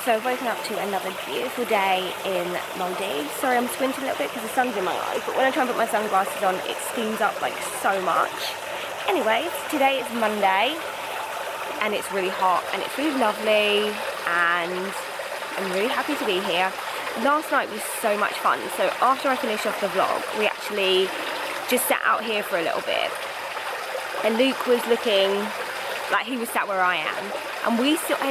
So I've woken up to another beautiful day in Maldives. Sorry, I'm squinting a little bit because the sun's in my eyes, but when I try and put my sunglasses on, it steams up like so much. Anyways, today is Monday, and it's really hot, and it's really lovely, and I'm really happy to be here. Last night was so much fun, so after I finished off the vlog, we actually just sat out here for a little bit, and Luke was looking like he was sat where I am, and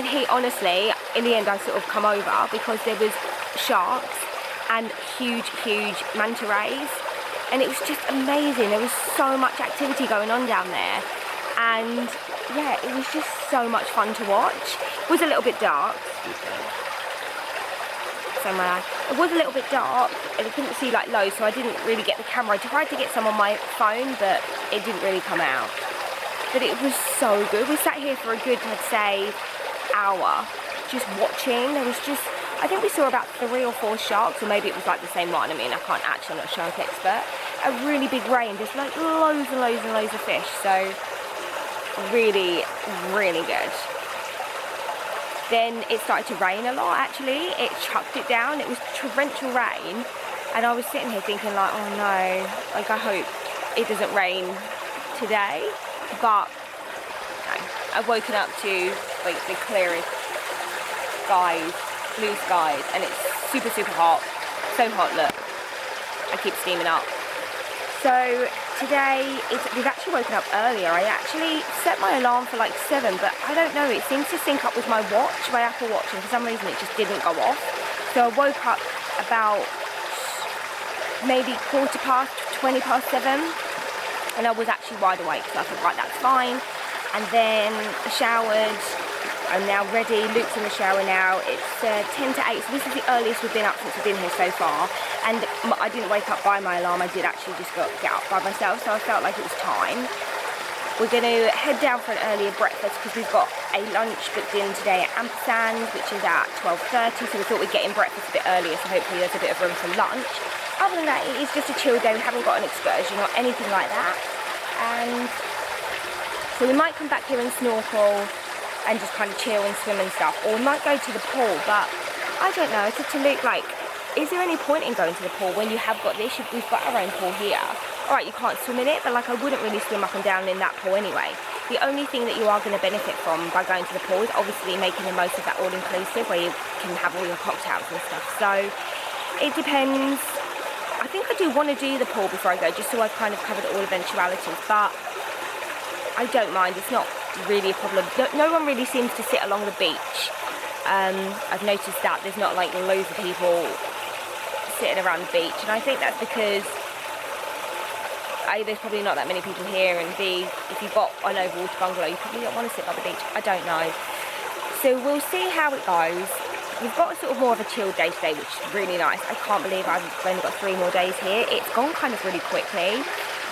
he honestly, in the end I sort of come over because there was sharks and huge manta rays, and it was just amazing. There was so much activity going on down there, and yeah, it was just so much fun to watch. It was a little bit dark, it was a little bit dark and I couldn't see like loads, so I didn't really get the camera. I tried to get some on my phone, but it didn't really come out. But it was so good. We sat here for a good, I'd say, hour just watching. There was just, I think we saw about 3 or 4 sharks, or maybe it was like the same one. I mean, I can't actually, I'm not a shark expert. A really big ray and just like loads and loads of fish. So really good. Then it started to rain a lot actually. It chucked it down. It was torrential rain. And I was sitting here thinking like, oh no, like I hope it doesn't rain today. But no, I've woken up to like the clearest skies, blue skies, and it's super hot. So hot, look. I keep steaming up. So today, we've actually woken up earlier. I actually set my alarm for like 7, but I don't know, it seems to sync up with my watch, my Apple Watch, and for some reason it just didn't go off. So I woke up about maybe 20 past 7. And I was actually wide awake, so I thought, right, that's fine. And then I showered. I'm now ready. Luke's in the shower now. It's 10 to 8, so this is the earliest we've been up since we've been here so far. And I didn't wake up by my alarm. I did actually just get up by myself, so I felt like it was time. We're going to head down for an earlier breakfast because we've got a lunch booked in today at AMPERS&ND, which is at 12:30. So we thought we'd get in breakfast a bit earlier, so hopefully there's a bit of room for lunch. Other than that, it is just a chill day. We haven't got an excursion or anything like that. And so we might come back here and snorkel and just kind of chill and swim and stuff. Or we might go to the pool, but I don't know. I said to Luke, like, is there any point in going to the pool when you have got this? We've got our own pool here. All right, you can't swim in it, but like I wouldn't really swim up and down in that pool anyway. The only thing that you are going to benefit from by going to the pool is obviously making the most of that all-inclusive where you can have all your cocktails and stuff. So it depends. I think I do want to do the pool before I go, just so I've kind of covered all eventualities, but I don't mind. It's not really a problem. No one really seems to sit along the beach. I've noticed that there's not like loads of people sitting around the beach, and I think that's because A, there's probably not that many people here, and B, if you've got an overwater bungalow, you probably don't want to sit by the beach. I don't know. So we'll see how it goes. We've got sort of more of a chill day today, which is really nice. I can't believe I've only got 3 more days here. It's gone kind of really quickly.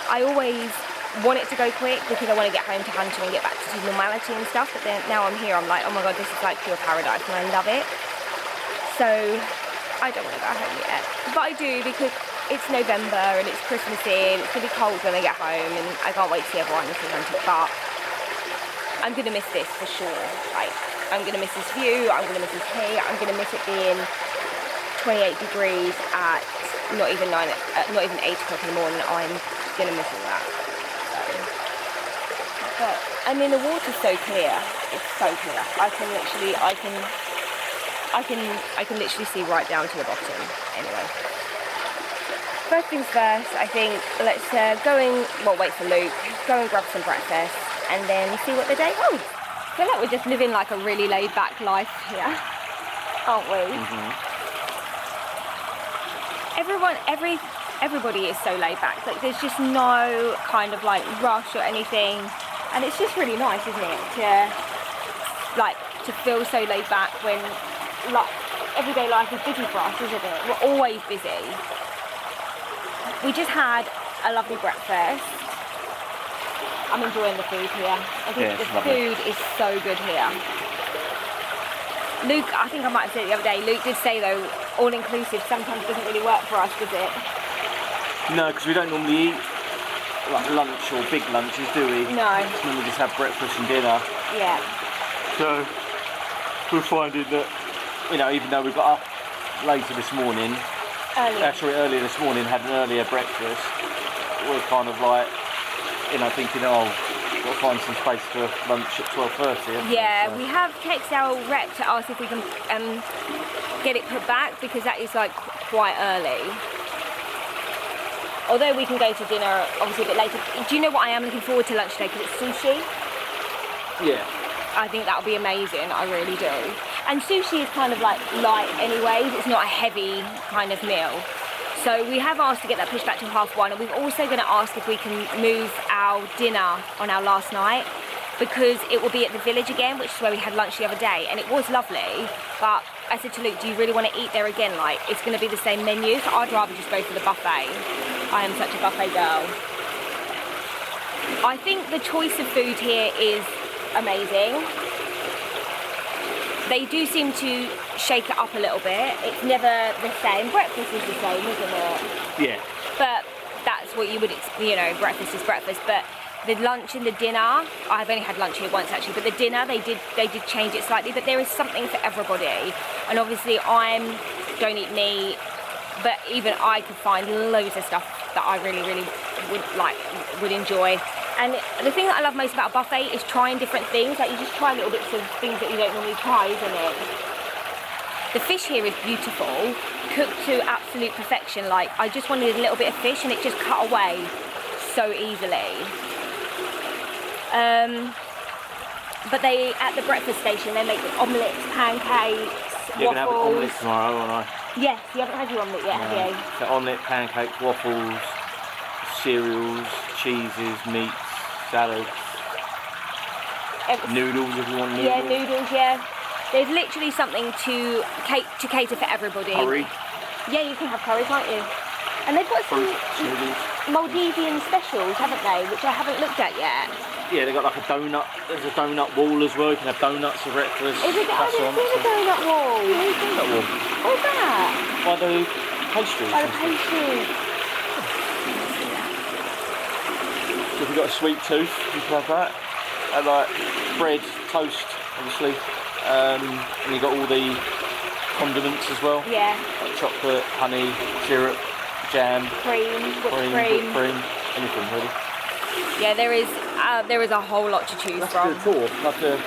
I always want it to go quick because I want to get home to hunting and get back to normality and stuff. But then now I'm here, I'm like, oh my god, this is like pure paradise, and I love it. So I don't want to go home yet, but I do because it's November and it's Christmas in. It's gonna be cold when I get home, and I can't wait to see everyone and see hunting. But I'm gonna miss this for sure. Like, I'm gonna miss this view, I'm gonna miss this heat, I'm gonna miss it being 28 degrees at not even 8 o'clock in the morning. I'm gonna miss all that. So, but I mean, the water's so clear. It's so clear. I can literally see right down to the bottom. Anyway, first things first. I think let's wait for Luke, go and grab some breakfast, and then see what the day holds. I feel like we're just living like a really laid-back life here, aren't we? Everybody is so laid-back. Like, there's just no kind of like rush or anything, and it's just really nice, isn't it, to feel so laid-back when like everyday life is busy for us, isn't it? We're always busy. We just had a lovely breakfast. I'm enjoying the food here. I think the food is so good here. Luke, I think I might have said it the other day, Luke did say though, all-inclusive sometimes doesn't really work for us, does it? No, because we don't normally eat like lunch or big lunches, do we? No. We normally just have breakfast and dinner. Yeah. So we're finding that you know, even though we got up later this morning, earlier this morning, had an earlier breakfast, we're kind of like, you know, thinking, oh, we've got to find some space for lunch at 12:30. Yeah, we have texted our rep to ask if we can get it put back, because that is like quite early. Although we can go to dinner obviously a bit later. Do you know what I am looking forward to lunch today? Because it's sushi. Yeah. I think that'll be amazing, I really do. And sushi is kind of like light anyways, it's not a heavy kind of meal. So we have asked to get that pushed back to 1:30, and we're also going to ask if we can move our dinner on our last night, because it will be at the village again, which is where we had lunch the other day, and it was lovely. But I said to Luke, do you really want to eat there again? Like, it's going to be the same menu, so I'd rather just go for the buffet. I am such a buffet girl. I think the choice of food here is amazing. They do seem to shake it up a little bit. It's never the same. Breakfast is the same, isn't it? Yeah. But that's what you would, you know, breakfast is breakfast. But the lunch and the dinner, I've only had lunch here once actually, but the dinner, they did change it slightly, but there is something for everybody. And obviously don't eat meat, but even I could find loads of stuff that I really would enjoy. And the thing that I love most about a buffet is trying different things. Like, you just try little bits of things that you don't normally try, isn't it? The fish here is beautiful, cooked to absolute perfection. Like, I just wanted a little bit of fish and it just cut away so easily. But at the breakfast station, they make omelettes, pancakes, waffles. You're going to have an omelette tomorrow, aren't I? Yes, you haven't had your omelette yet, have you? So omelette, pancakes, waffles, cereals, cheeses, meats, salads, noodles if you want noodles. Yeah, noodles, yeah. There's literally something to cater for everybody. Curry. Yeah, you can have curry, can't you? And they've got some Maldivian specials, haven't they? Which I haven't looked at yet. Yeah, they've got like a donut. There's a donut wall as well. You can have donuts for breakfast. Is it? I didn't see the donut wall. Yeah, donut wall. What's that? By the pastries. By the pastries. So if you've got a sweet tooth, you can have that. And like bread, toast, obviously. And you've got all the condiments as well. Yeah. Like chocolate, honey, syrup, jam, whipped cream, anything really. Yeah, there is a whole lot to choose from. That's a good tour.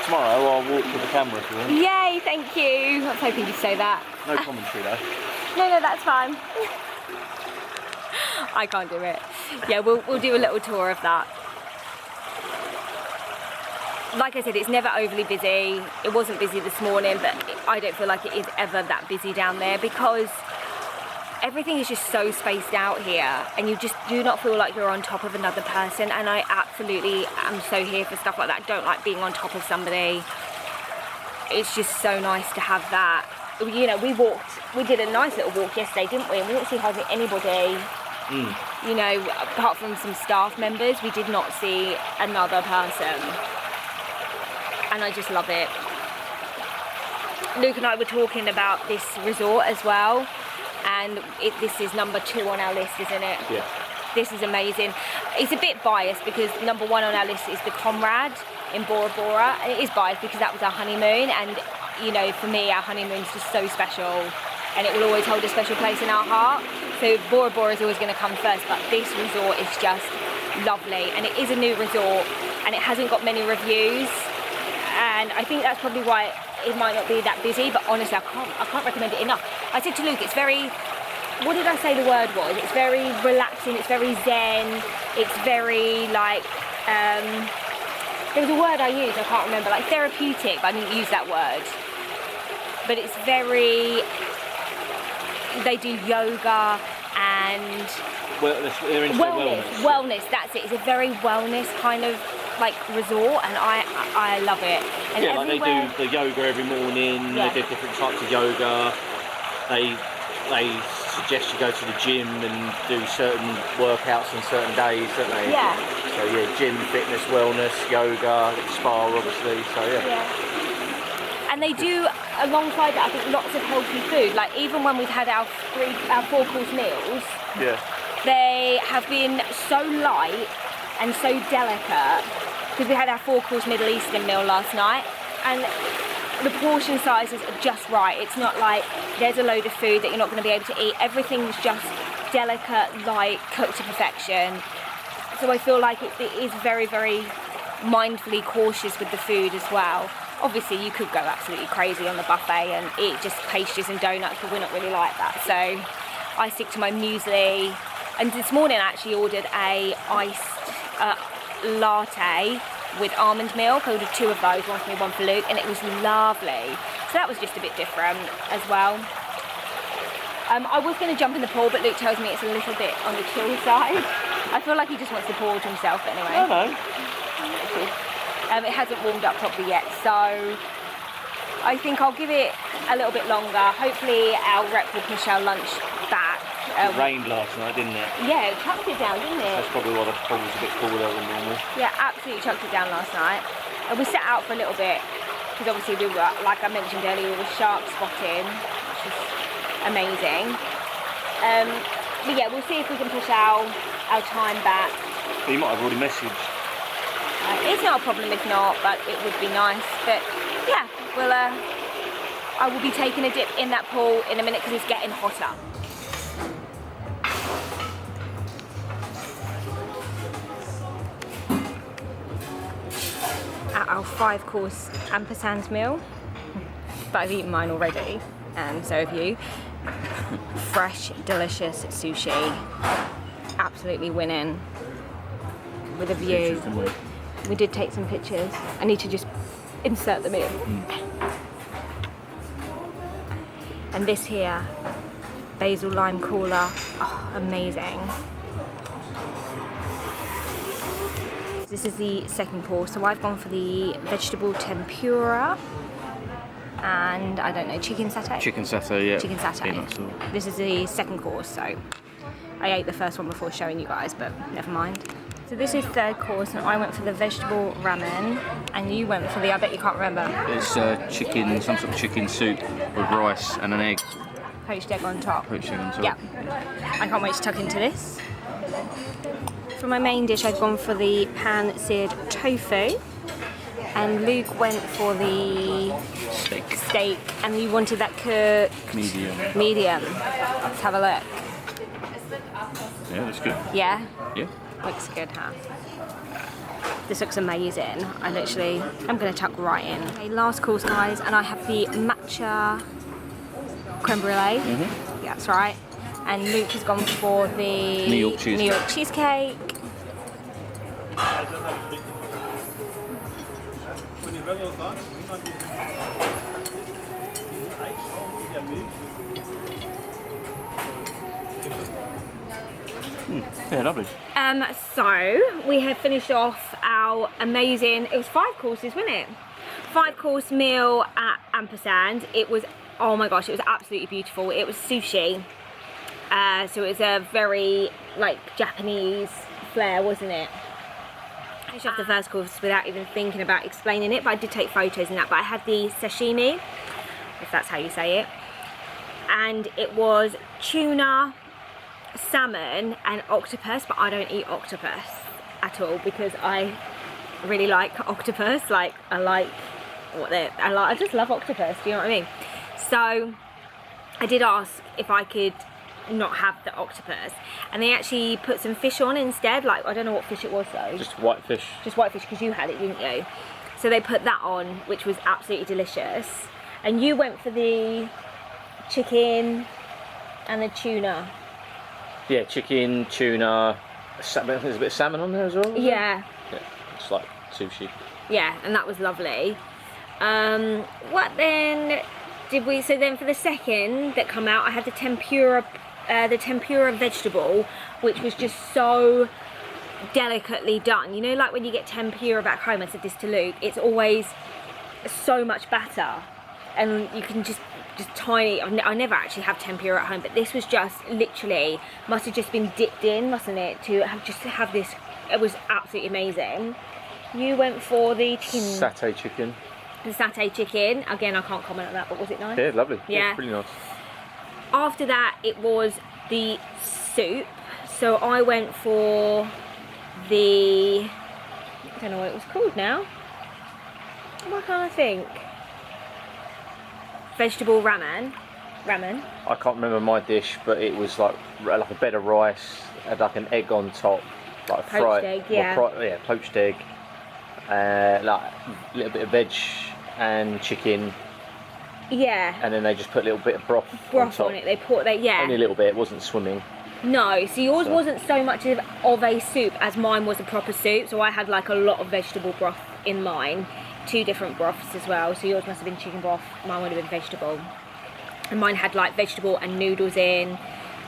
Tomorrow I'll walk with the camera if you want. Yay, thank you. I was hoping you'd say that. No commentary though. No, that's fine. I can't do it. Yeah, we'll do a little tour of that. Like I said, it's never overly busy. It wasn't busy this morning, but I don't feel like it is ever that busy down there, because everything is just so spaced out here, and you just do not feel like you're on top of another person. And I absolutely am so here for stuff like that. I don't like being on top of somebody. It's just so nice to have that. You know, we did a nice little walk yesterday, didn't we? And we didn't see hardly anybody. You know, apart from some staff members, we did not see another person. And I just love it. Luke and I were talking about this resort as well, and this is number 2 on our list, isn't it? Yeah. This is amazing. It's a bit biased because number 1 on our list is the Comrade in Bora Bora, and it is biased because that was our honeymoon, and you know, for me, our honeymoon's just so special, and it will always hold a special place in our heart. So Bora Bora is always going to come first, but this resort is just lovely, and it is a new resort, and it hasn't got many reviews, and I think that's probably why it might not be that busy. But honestly, I can't recommend it enough. I said to Luke, it's very, what did I say the word was? It's very relaxing, it's very zen, it's very like, there was a word I used, I can't remember, like therapeutic, but I didn't use that word. But it's very, they do yoga and wellness, that's it. It's a very wellness kind of like resort, and I love it. And yeah, like they do the yoga every morning. Yeah. They do different types of yoga. They suggest you go to the gym and do certain workouts on certain days, don't they? Yeah. So yeah, gym, fitness, wellness, yoga, spa, obviously. So yeah. And they do alongside that, I think, lots of healthy food. Like even when we've had our 4-course meals, yeah, they have been so light and so delicate. Because we had our 4-course Middle Eastern meal last night, and the portion sizes are just right. It's not like there's a load of food that you're not going to be able to eat. Everything's just delicate, light, cooked to perfection. So I feel like it is very, very mindfully cautious with the food as well. Obviously you could go absolutely crazy on the buffet and eat just pastries and donuts, but we're not really like that. So I stick to my muesli. And this morning I actually ordered a iced latte with almond milk. I ordered 2 of those, one for me, one for Luke, and it was lovely. So that was just a bit different as well. I was going to jump in the pool, but Luke tells me it's a little bit on the chill side. I feel like he just wants the pool to himself anyway. I know. It hasn't warmed up properly yet, so I think I'll give it a little bit longer. Hopefully our rep will push our lunch back. It rained last night, didn't it? Yeah, it chucked it down, didn't it? That's probably why the pool was a bit cooler than normal. Yeah, absolutely chucked it down last night. And we sat out for a little bit, because obviously we were, like I mentioned earlier, we were shark spotting, which is amazing. But yeah, we'll see if we can push our time back. Well, you might have already messaged. It's not a problem if not, but it would be nice. But yeah, I will be taking a dip in that pool in a minute because it's getting hotter. At our 5-course AMPERS&ND meal, but I've eaten mine already, and so have you. Fresh, delicious sushi, absolutely winning with a view. We did take some pictures. I need to just insert them in. And this here, basil lime cooler, oh, amazing. This is the second course, so I've gone for the vegetable tempura and I don't know, chicken satay? Chicken satay, yeah. Chicken satay. This is the second course, so I ate the first one before showing you guys, but never mind. So this is third course, and I went for the vegetable ramen, and you went for the, I bet you can't remember. It's chicken, some sort of chicken soup with rice and an egg. Poached egg on top. Poached egg on top. Yeah. I can't wait to tuck into this. For my main dish, I've gone for the pan-seared tofu, and Luke went for the steak, and you wanted that cooked medium. Let's have a look. Yeah, that's good. Yeah? Yeah. Looks good, huh? This looks amazing. I'm going to tuck right in. Okay, last course, guys, and I have the matcha creme brulee. Mm-hmm. Yeah, that's right. And Luke has gone for the New York cheesecake. Yeah, lovely. So we have finished off our amazing, it was 5 courses, wasn't it? 5-course meal at AMPERS&ND. It was, oh my gosh, it was absolutely beautiful. It was sushi. So it was a very like Japanese flair, wasn't it? I finished off the first course without even thinking about explaining it, but I did take photos in that. But I had the sashimi, if that's how you say it, and it was tuna, salmon and octopus, but I don't eat octopus at all because I really like octopus. Like I just love octopus, do you know what I mean? So I did ask if I could not have the octopus, and they actually put some fish on instead. Like, I don't know what fish it was though. Just white fish. Just white fish, because you had it, didn't you? So they put that on, which was absolutely delicious. And you went for the chicken and the tuna. Yeah, chicken, tuna, there's a bit of salmon on there as well. Yeah. Yeah, it's like sushi. Yeah, and that was lovely. What then did we, so then for the second that come out, I had the tempura vegetable, which was just so delicately done. You know, like when you get tempura back home, I said this to Luke, it's always so much better, and you can just tiny, I never actually have tempura at home, but this was just literally, must have just been dipped in, mustn't it, to have this. It was absolutely amazing. You went for the chicken. Satay chicken. The satay chicken. Again, I can't comment on that, but was it nice? Yeah, lovely. Yeah. Really nice. After that, it was the soup. So I went for the, I don't know what it was called now. Why can't I think? vegetable ramen. I can't remember my dish, but it was like a bed of rice, had like an egg on top, like a Poached egg, yeah. Well, poached egg, like a little bit of veg and chicken. Yeah. And then they just put a little bit of broth on top. On it. Yeah. Only a little bit. It wasn't swimming. No, so yours wasn't so much of a soup as mine was a proper soup. So I had like a lot of vegetable broth in mine, 2 different broths as well. So yours must have been chicken broth, mine would have been vegetable. And mine had like vegetable and noodles in,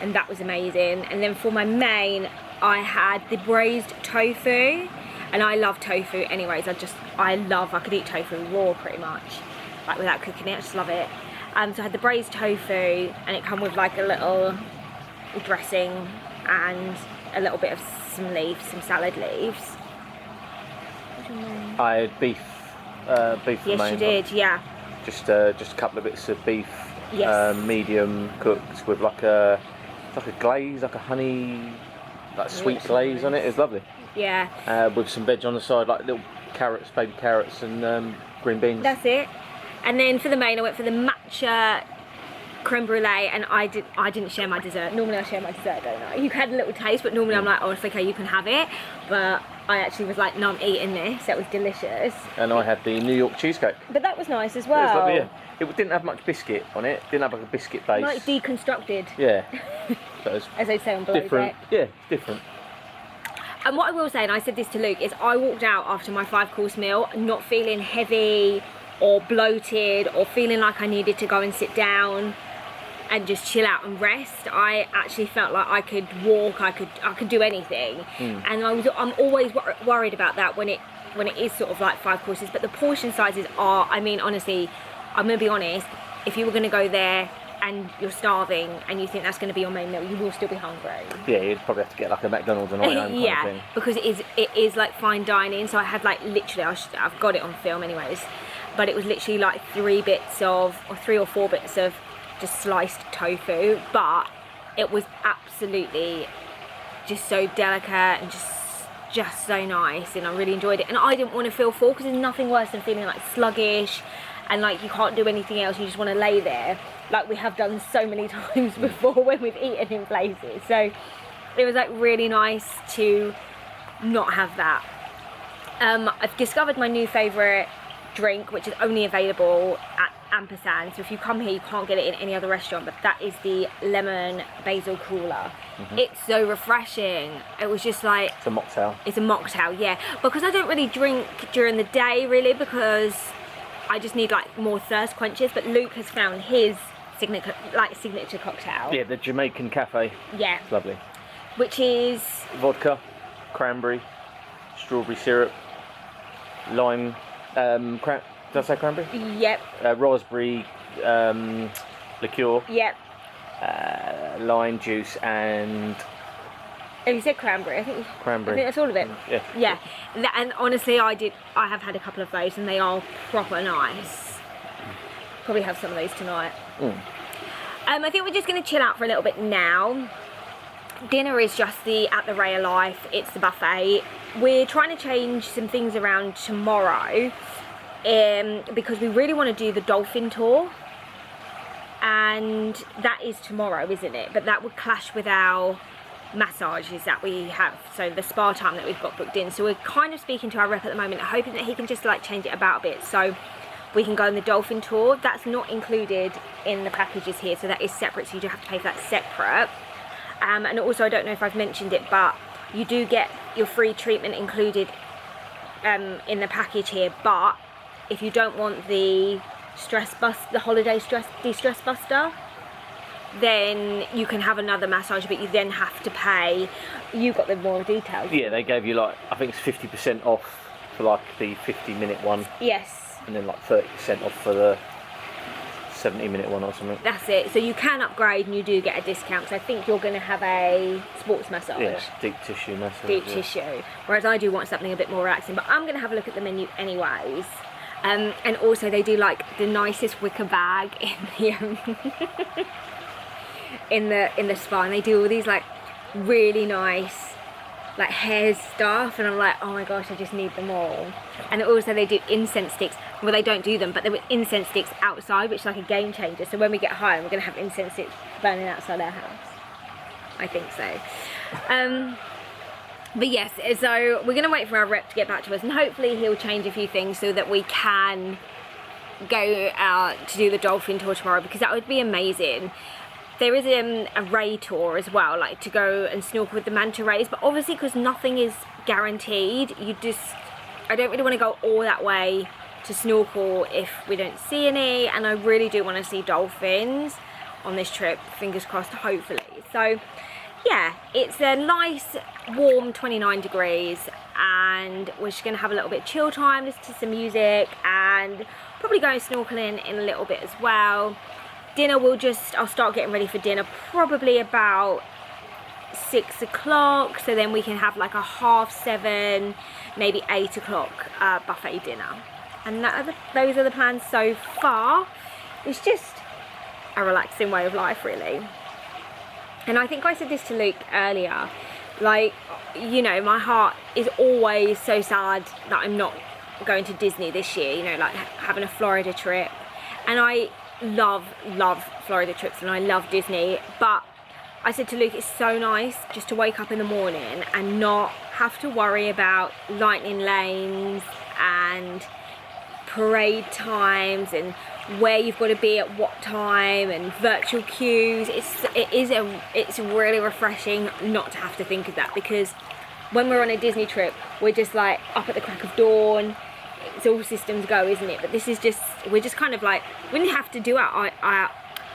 and that was amazing. And then for my main, I had the braised tofu, and I love tofu anyways. I could eat tofu raw pretty much, like without cooking it. I just love it. So I had the braised tofu, and it come with like a little dressing and a little bit of some salad leaves. I had beef for Yes, main. you did, yeah. Just a couple of bits of beef, Yes. medium cooked with like a glaze, like a honey, like sweet glaze on it. It was lovely. Yeah. With some veg on the side, like little carrots, baby carrots, and green beans. That's it. And then for the main, I went for the matcha creme brulee, and I didn't share my dessert. Normally I share my dessert, don't I? You had a little taste, but normally I'm like, oh, it's okay, you can have it. But I actually was like, no, I'm eating this. That was delicious. And I had the New York cheesecake. But that was nice as well. It was lovely, yeah. It didn't have much biscuit on it. Didn't have like a biscuit base. Like deconstructed. Yeah. But it was as they say on below different. deck. Yeah, different. And what I will say, and I said this to Luke, is I walked out after my 5-course meal not feeling heavy or bloated or feeling like I needed to go and sit down and just chill out and rest. I actually felt like I could walk, I could do anything. And I'm always worried about that when it is sort of like 5 courses. But the portion sizes are, I mean, honestly, I'm gonna be honest, if you were gonna go there and you're starving and you think that's going to be your main meal, you will still be hungry. Yeah, you'd probably have to get like a McDonald's and all that kind of thing. Because it is like fine dining. So I had like literally, I've got it on film anyways, but it was literally like 3 or 4 bits of just sliced tofu, but it was absolutely just so delicate and just so nice, and I really enjoyed it. And I didn't want to feel full, because there's nothing worse than feeling like sluggish and like you can't do anything else, you just want to lay there, like we have done so many times before when we've eaten in places. So it was like really nice to not have that. I've discovered my new favourite drink, which is only available at AMPERS&ND. So if you come here, you can't get it in any other restaurant, but that is the lemon basil cooler. It's so refreshing. It was just like, it's a mocktail. It's a mocktail, yeah, because I don't really drink during the day really, because I just need like more thirst quenches. But Luke has found his signature cocktail. Yeah, the Jamaican Cafe. Yeah, It's lovely. which is Vodka, cranberry, strawberry syrup, lime, did I say cranberry? yep, Raspberry liqueur, yep. lime juice, and Have you said cranberry? I think cranberry. that's all of it. Yeah. And honestly, I have had a couple of those, and they are proper nice. Probably have some of those tonight. I think we're just going to chill out for a little bit now. Dinner is just at the Raaya Life. It's the buffet. We're trying to change some things around tomorrow, because we really want to do the dolphin tour, and that is tomorrow, isn't it? But that would clash with our massages that we have, so the spa time that we've got booked in. So we're kind of speaking to our rep at the moment, hoping that he can just like change it about a bit so we can go on the dolphin tour. That's not included in the packages here, so that is separate, so you do have to pay for that separate. And also, I don't know if I've mentioned it, but you do get your free treatment included in the package here. But if you don't want the holiday de-stress buster, then you can have another massage, but you then have to pay. You got the more details. Yeah, they gave you like, I think it's 50% off for like the 50-minute one. Yes. And then like 30% off for the 70-minute one or something. That's it. So you can upgrade and you do get a discount. So I think you're going to have a sports massage. Yes, deep tissue massage. Deep tissue. Whereas I do want something a bit more relaxing. But I'm going to have a look at the menu anyways. And also they do like the nicest wicker bag in the spa, and they do all these like really nice like hair stuff, and I'm like, oh my gosh, I just need them all. And also they do incense sticks. Well, they don't do them, but there were incense sticks outside, which is like a game changer. So when we get home, we're gonna have incense sticks burning outside our house. I think so. But yes, so we're gonna wait for our rep to get back to us, and hopefully he'll change a few things so that we can go out to do the dolphin tour tomorrow, because that would be amazing. There is a ray tour as well, like to go and snorkel with the manta rays, but obviously because nothing is guaranteed, I don't really want to go all that way to snorkel if we don't see any, and I really do want to see dolphins on this trip, fingers crossed, hopefully. So yeah, it's a nice warm 29 degrees, and we're just gonna have a little bit of chill time, listen to some music, and probably go snorkeling in a little bit as well. Dinner, I'll start getting ready for dinner probably about 6 o'clock, so then we can have like a 7:30, maybe 8 o'clock buffet dinner. And those are the plans so far. It's just a relaxing way of life, really. And I think I said this to Luke earlier, like, you know, my heart is always so sad that I'm not going to Disney this year, you know, like having a Florida trip. And I love Florida trips, and I love Disney, but I said to Luke, it's so nice just to wake up in the morning and not have to worry about lightning lanes and parade times and where you've got to be at what time and virtual queues. It's really refreshing not to have to think of that, because when we're on a Disney trip, we're just like up at the crack of dawn. It's all systems go, isn't it? But this is just, we're just kind of like, we didn't have to do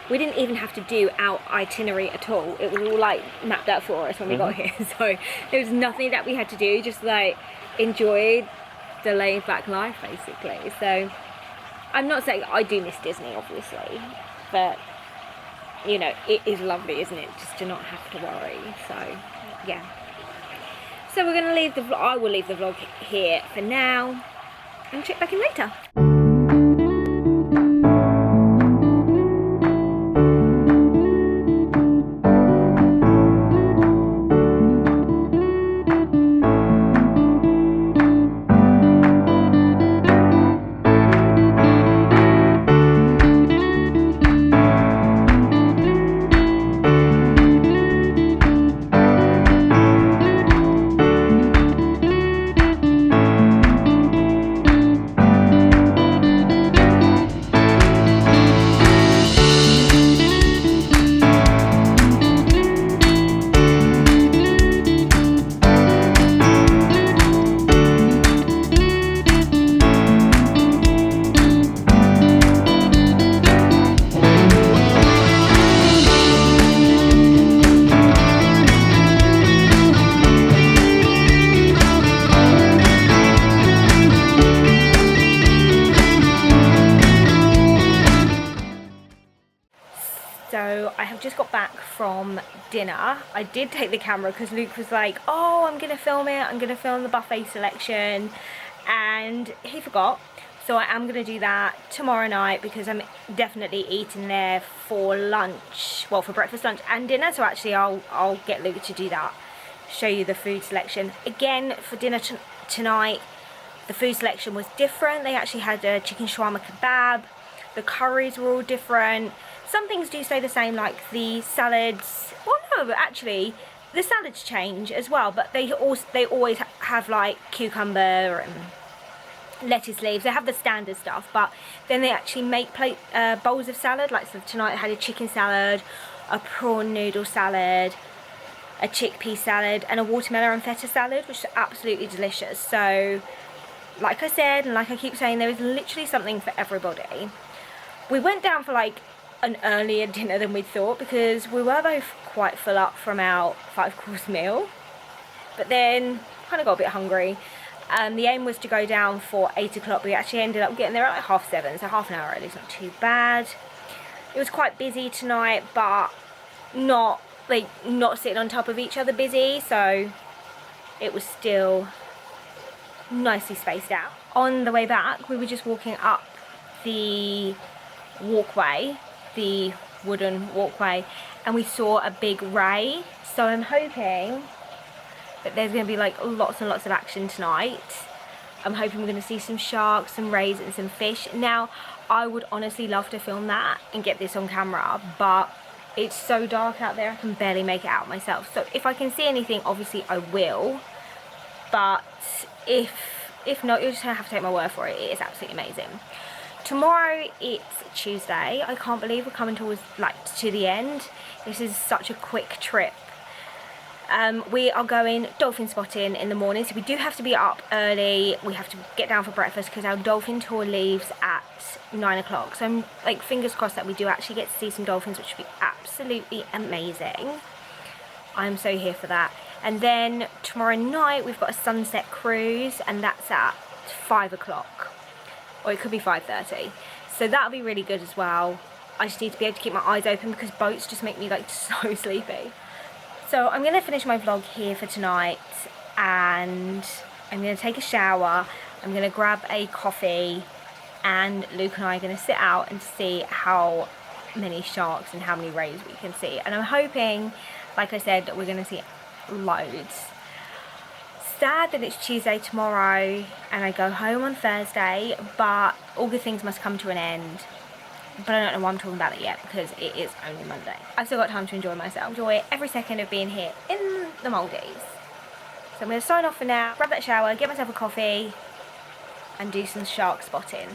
we didn't even have to do our itinerary at all. It was all like mapped out for us when we got here. So there was nothing that we had to do, just like enjoy the laid back life basically. So I'm not saying I do miss Disney obviously, but you know, it is lovely, isn't it, just to not have to worry. So yeah, so we're gonna leave the vlog. I will leave the vlog here for now and check back in later. So I have just got back from dinner. I did take the camera because Luke was like, oh, I'm gonna film it, I'm gonna film the buffet selection, and he forgot. So I am gonna do that tomorrow night, because I'm definitely eating there for lunch, well, for breakfast, lunch and dinner. So actually I'll get Luke to do that, show you the food selection. Again, for dinner tonight, the food selection was different. They actually had a chicken shawarma kebab. The curries were all different. Some things do stay the same, like the salads. Well, no, but actually the salads change as well, but they always have like cucumber and lettuce leaves. They have the standard stuff, but then they actually make bowls of salad. Like, so tonight I had a chicken salad, a prawn noodle salad, a chickpea salad, and a watermelon and feta salad, which is absolutely delicious. So like I said, and like I keep saying, there is literally something for everybody. We went down for like an earlier dinner than we thought, because we were both quite full up from our 5-course meal, but then kind of got a bit hungry. The aim was to go down for 8 o'clock. We actually ended up getting there at like 7:30, so half an hour early. It's not too bad. It was quite busy tonight, but not sitting on top of each other busy, so it was still nicely spaced out. On the way back, we were just walking up the walkway, the wooden walkway, and we saw a big ray. So I'm hoping but there's going to be like lots and lots of action tonight. I'm hoping we're going to see some sharks, some rays and some fish. Now, I would honestly love to film that and get this on camera, but it's so dark out there I can barely make it out myself. So if I can see anything, obviously I will, but if not, you're just going to have to take my word for it. It is absolutely amazing. Tomorrow it's Tuesday. I can't believe we're coming towards to the end. This is such a quick trip. We are going dolphin spotting in the morning, so we do have to be up early. We have to get down for breakfast because our dolphin tour leaves at 9 o'clock. So I'm like fingers crossed that we do actually get to see some dolphins, which would be absolutely amazing. I'm so here for that. And then tomorrow night we've got a sunset cruise, and that's at 5 o'clock. Or it could be 5:30. So that'll be really good as well. I just need to be able to keep my eyes open because boats just make me like so sleepy. So I'm going to finish my vlog here for tonight, and I'm going to take a shower. I'm going to grab a coffee, and Luke and I are going to sit out and see how many sharks and how many rays we can see. And I'm hoping, like I said, that we're going to see loads. Sad that it's Tuesday tomorrow and I go home on Thursday, but all good things must come to an end. But I don't know why I'm talking about it yet because it is only Monday. I've still got time to enjoy myself. Enjoy every second of being here in the Maldives. So I'm going to sign off for now, grab that shower, get myself a coffee and do some shark spotting.